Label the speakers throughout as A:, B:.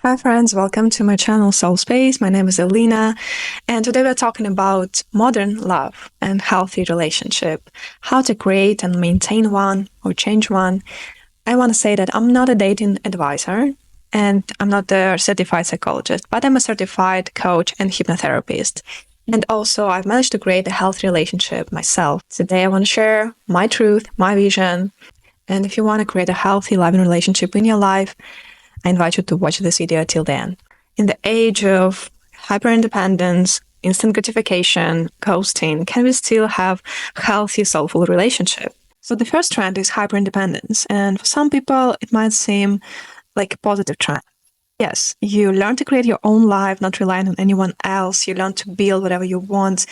A: Hi friends, welcome to my channel Soul Space. My name is Elena, and today we're talking about modern love and healthy relationship, how to create and maintain one or change one. I want to say that I'm not a dating advisor and I'm not a certified psychologist, but I'm a certified coach and hypnotherapist. And also I've managed to create a healthy relationship myself. Today I want to share my truth, my vision, and if you want to create a healthy, loving relationship in your life, I invite you to watch this video till the end. In the age of hyper-independence, instant gratification, ghosting, can we still have healthy, soulful relationship? So the first trend is hyper-independence. And for some people, it might seem like a positive trend. Yes, you learn to create your own life, not relying on anyone else. You learn to build whatever you want.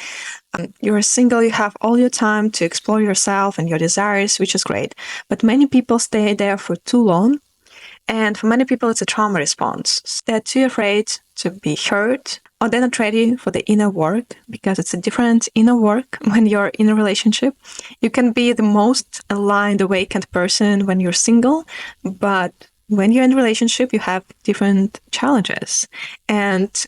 A: You're single, you have all your time to explore yourself and your desires, which is great. But many people stay there for too long. And for many people, it's a trauma response. They're too afraid to be hurt, or they're not ready for the inner work, because it's a different inner work when you're in a relationship. You can be the most aligned, awakened person when you're single, but when you're in a relationship, you have different challenges, and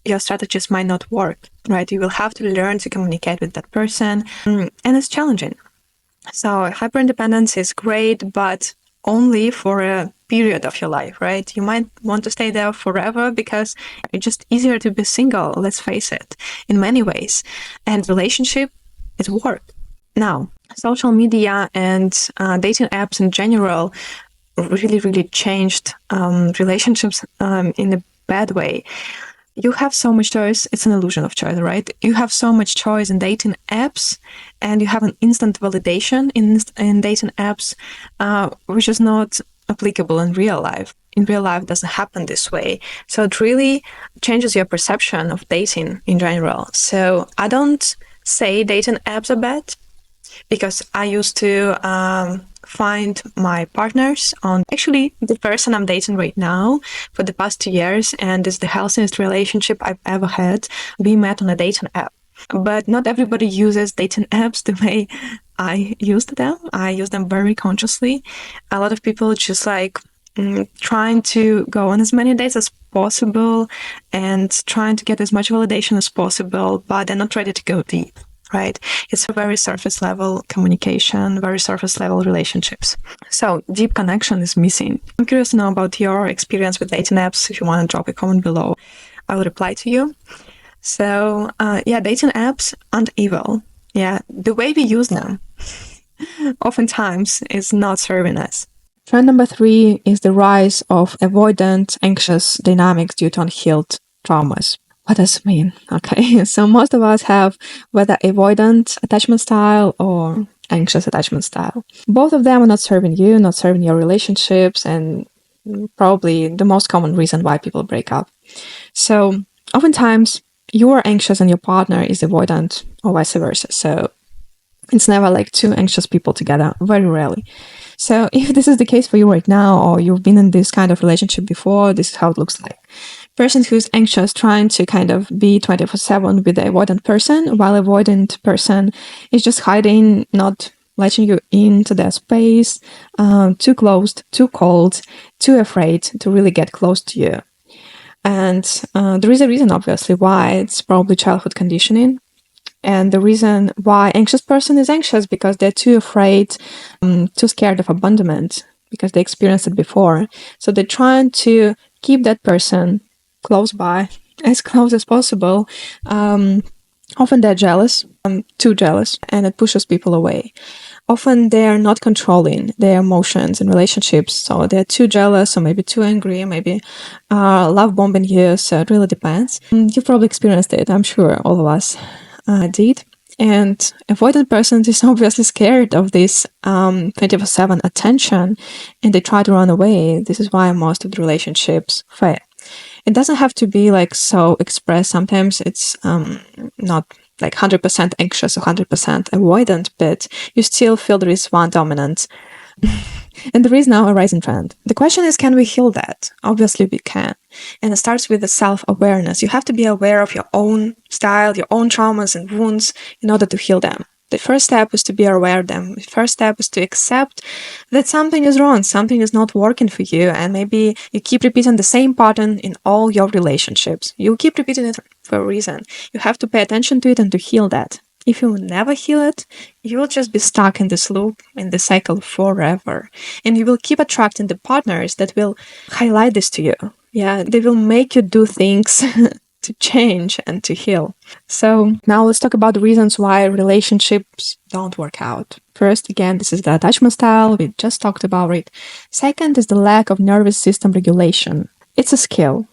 A: your strategies might not work, right? You will have to learn to communicate with that person, and it's challenging. So hyper-independence is great, but only for a period of your life, right? You might want to stay there forever because it's just easier to be single, let's face it, in many ways. And relationship is work. Now, social media and dating apps in general really changed relationships in a bad way. You have so much choice. It's an illusion of choice, right? You have so much choice in dating apps, and you have an instant validation in dating apps, which is not applicable in real life. In real life, it doesn't happen this way. So it really changes your perception of dating in general. So I don't say dating apps are bad, because I used to find my partners on actually the person I'm dating right now for the past 2 years, and it's the healthiest relationship I've ever had. We met on a dating app, but not everybody uses dating apps the way I used them. I use them very consciously. A lot of people just like trying to go on as many dates as possible and trying to get as much validation as possible, but they're not ready to go deep. Right? It's a very surface level communication, very surface level relationships. So deep connection is missing. I'm curious to know about your experience with dating apps. If you want to drop a comment below, I will reply to you. So yeah, dating apps aren't evil. Yeah, the way we use them oftentimes is not serving us. Trend number 3 is the rise of avoidant, anxious dynamics due to unhealed traumas. What does it mean? Okay, so most of us have whether avoidant attachment style or anxious attachment style. Both of them are not serving you, not serving your relationships, and probably the most common reason why people break up. So oftentimes you are anxious and your partner is avoidant, or vice versa. So it's never like two anxious people together, very rarely. So if this is the case for you right now, or you've been in this kind of relationship before, this is how it looks like. Person who's anxious trying to kind of be 24/7 with the avoidant person, while avoidant person is just hiding, not letting you into their space, too closed, too cold, too afraid to really get close to you. And there is a reason, obviously, why. It's probably childhood conditioning. And the reason why anxious person is anxious because they're too afraid, too scared of abandonment, because they experienced it before. So they're trying to keep that person close by, as close as possible. Often they're jealous, too jealous, and it pushes people away. Often they're not controlling their emotions in relationships, so they're too jealous, or maybe too angry, maybe love bombing you, so it really depends. You've probably experienced it, I'm sure all of us did. And avoidant person is obviously scared of this 24/7 attention, and they try to run away. This is why most of the relationships fail. It doesn't have to be like so expressed. Sometimes it's not like 100% anxious or 100% avoidant, but you still feel there is one dominant. And there is now a rising trend. The question is, can we heal that? Obviously we can. And it starts with the self-awareness. You have to be aware of your own style, your own traumas and wounds in order to heal them. The first step is to be aware of them. The first step is to accept that something is wrong, something is not working for you, and maybe you keep repeating the same pattern in all your relationships. You keep repeating it for a reason. You have to pay attention to it and to heal that. If you never heal it, you will just be stuck in this loop, in this cycle forever. And you will keep attracting the partners that will highlight this to you. Yeah, they will make you do things to change and to heal. So now let's talk about the reasons why relationships don't work out. First, again, this is the attachment style. We just talked about it. Second is the lack of nervous system regulation. It's a skill.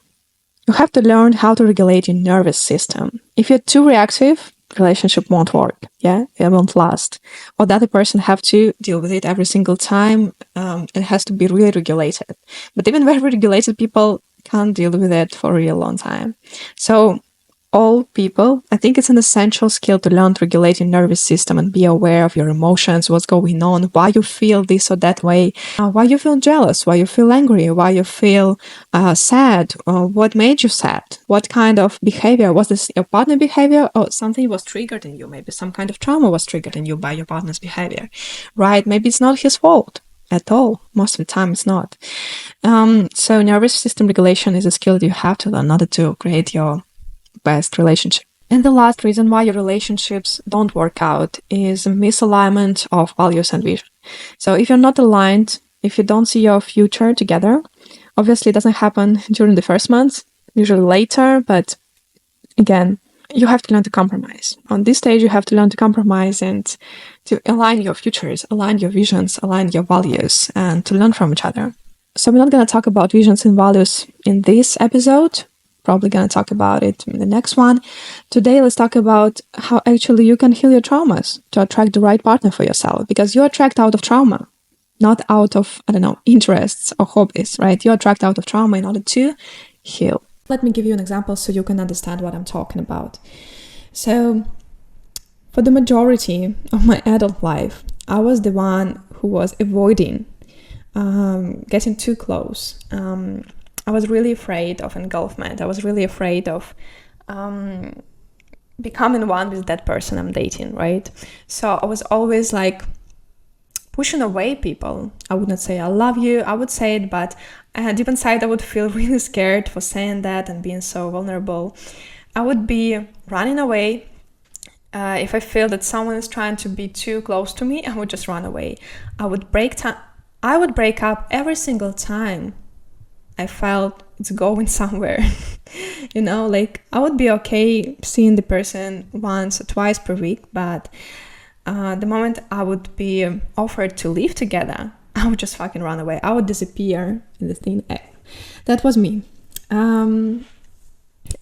A: You have to learn how to regulate your nervous system. If you're too reactive, relationship won't work. Yeah, it won't last. Or the other person have to deal with it every single time. It has to be really regulated. But even very regulated people can't deal with it for a real long time. So all people, I think it's an essential skill to learn to regulate your nervous system and be aware of your emotions, what's going on, why you feel this or that way, why you feel jealous, why you feel angry, why you feel sad, what made you sad, what kind of behavior, was this your partner behavior or something was triggered in you, maybe some kind of trauma was triggered in you by your partner's behavior, right? Maybe it's not his fault at all. Most of the time it's not. So nervous system regulation is a skill that you have to learn in order to create your best relationship. And the last reason why your relationships don't work out is a misalignment of values and vision. So if you're not aligned, if you don't see your future together, obviously it doesn't happen during the first months, usually later, but again, you have to learn to compromise. On this stage, you have to learn to compromise and to align your futures, align your visions, align your values, and to learn from each other. So we're not going to talk about visions and values in this episode. Probably going to talk about it in the next one. Today, let's talk about how actually you can heal your traumas to attract the right partner for yourself, because you attract out of trauma, not out of, interests or hobbies, right? You attract out of trauma in order to heal. Let me give you an example so you can understand what I'm talking about. So, for the majority of my adult life, I was the one who was avoiding getting too close. I was really afraid of engulfment. I was really afraid of becoming one with that person I'm dating, right? So I was always like pushing away people. I would not say I love you. I would say it, but deep inside I would feel really scared for saying that and being so vulnerable. I would be running away. If I feel that someone is trying to be too close to me, I would just run away. I would break up every single time I felt it's going somewhere. Like I would be okay seeing the person once or twice per week, but the moment I would be offered to live together, I would just fucking run away. I would disappear in the thin air. That was me.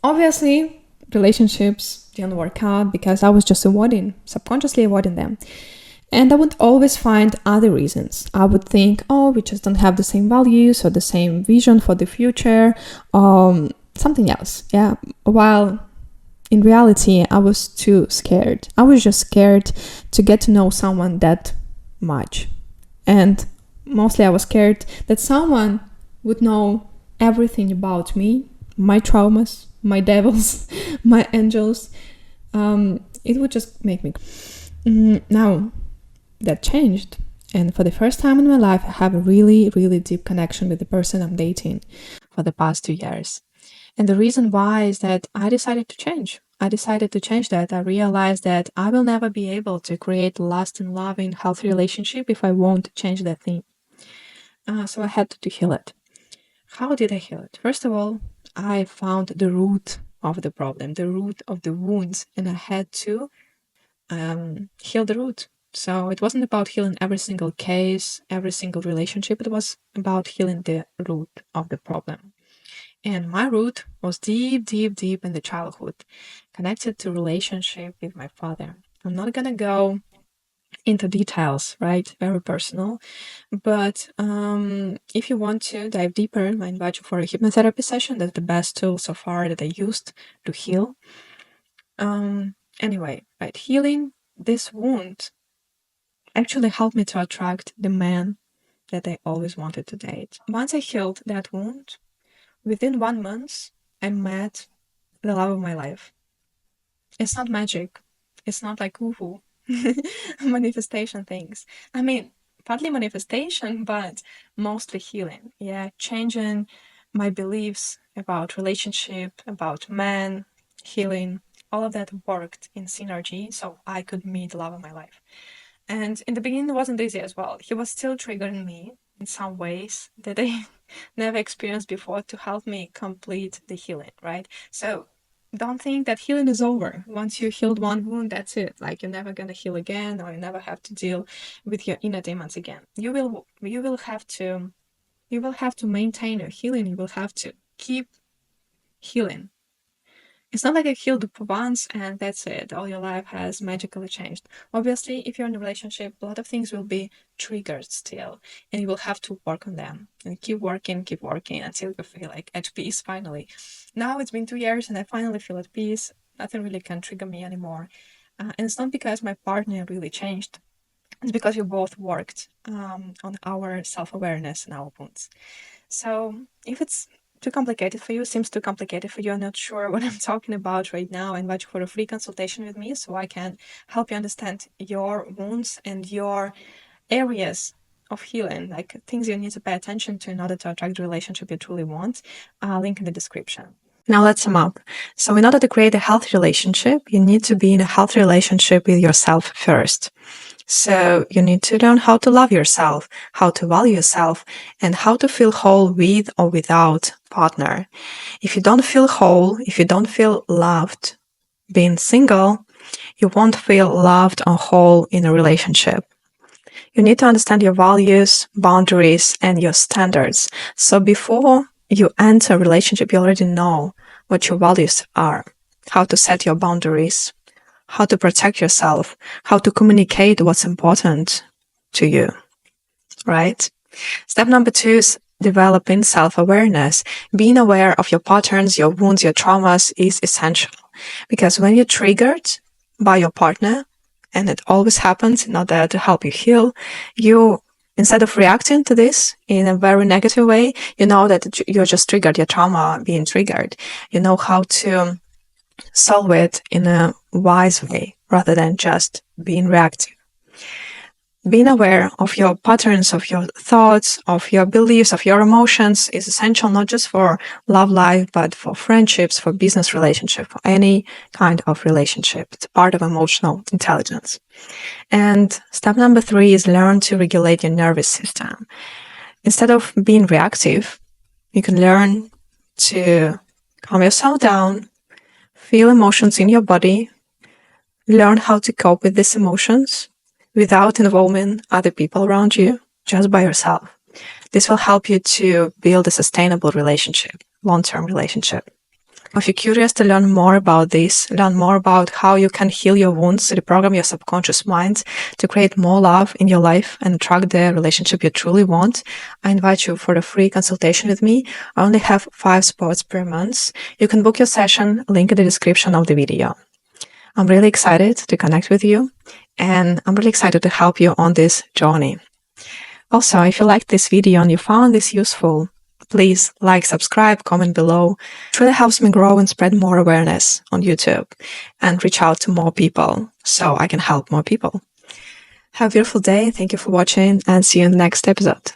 A: Obviously, relationships didn't work out because I was just subconsciously avoiding them. And I would always find other reasons. I would think, we just don't have the same values or the same vision for the future, something else. Yeah. While in reality, I was too scared. I was just scared to get to know someone that much. And mostly I was scared that someone would know everything about me, my traumas, my devils, my angels. It would just make me... Now, that changed. And for the first time in my life, I have a really, really deep connection with the person I'm dating for the past 2 years. And the reason why is that I decided to change. I decided to change that. I realized that I will never be able to create a lasting, loving, healthy relationship if I won't change that thing. So I had to heal it. How did I heal it? First of all, I found the root of the problem, the root of the wounds, and I had to heal the root. So it wasn't about healing every single case, every single relationship. It was about healing the root of the problem. And my root was deep, deep, deep in the childhood, connected to relationship with my father. I'm not gonna go into details, right? Very personal. But if you want to dive deeper, I invite you for a hypnotherapy session. That's the best tool so far that I used to heal. Anyway, right, healing this wound actually helped me to attract the man that I always wanted to date. Once I healed that wound, within 1 month, I met the love of my life. It's not magic. It's not like woohoo. manifestation things. I mean, partly manifestation, but mostly healing. Yeah, changing my beliefs about relationship, about men, healing. All of that worked in synergy, so I could meet the love of my life. And in the beginning, it wasn't easy as well. He was still triggering me in some ways that I never experienced before to help me complete the healing, right? So don't think that healing is over. Once you healed one wound, that's it. Like you're never gonna heal again, or you never have to deal with your inner demons again. You will have to maintain your healing. You will have to keep healing. It's not like you healed once and that's it. All your life has magically changed. Obviously, if you're in a relationship, a lot of things will be triggered still, and you will have to work on them and keep working until you feel like at peace finally. Now it's been 2 years and I finally feel at peace. Nothing really can trigger me anymore. And it's not because my partner really changed. It's because we both worked on our self-awareness and our wounds. So if it's too complicated for you, seems too complicated for you, I'm not sure what I'm talking about right now, I invite you for a free consultation with me so I can help you understand your wounds and your areas of healing, like things you need to pay attention to in order to attract the relationship you truly want. Link in the description. Now let's sum up. So in order to create a healthy relationship, you need to be in a healthy relationship with yourself first. So you need to learn how to love yourself, how to value yourself, and how to feel whole with or without partner. If you don't feel whole, if you don't feel loved being single, you won't feel loved or whole in a relationship. You need to understand your values, boundaries, and your standards. So before you enter a relationship, you already know what your values are, how to set your boundaries, how to protect yourself, how to communicate what's important to you, right? Step number 2 is developing self-awareness. Being aware of your patterns, your wounds, your traumas is essential, because when you're triggered by your partner, and it always happens in order to help you heal, you, instead of reacting to this in a very negative way, you know that you're just triggered, your trauma being triggered. You know how to solve it in a wise way rather than just being reactive. Being aware of your patterns, of your thoughts, of your beliefs, of your emotions is essential not just for love life, but for friendships, for business relationship, for any kind of relationship. It's part of emotional intelligence. And step number 3 is learn to regulate your nervous system. Instead of being reactive, you can learn to calm yourself down, feel emotions in your body, learn how to cope with these emotions without involving other people around you, just by yourself. This will help you to build a sustainable relationship, long-term relationship. If you're curious to learn more about this, learn more about how you can heal your wounds, reprogram your subconscious mind to create more love in your life and attract the relationship you truly want, I invite you for a free consultation with me. I only have 5 spots per month. You can book your session, link in the description of the video. I'm really excited to connect with you, and I'm really excited to help you on this journey. Also, if you liked this video and you found this useful, please like, subscribe, comment below. It really helps me grow and spread more awareness on YouTube and reach out to more people so I can help more people. Have a beautiful day. Thank you for watching and see you in the next episode.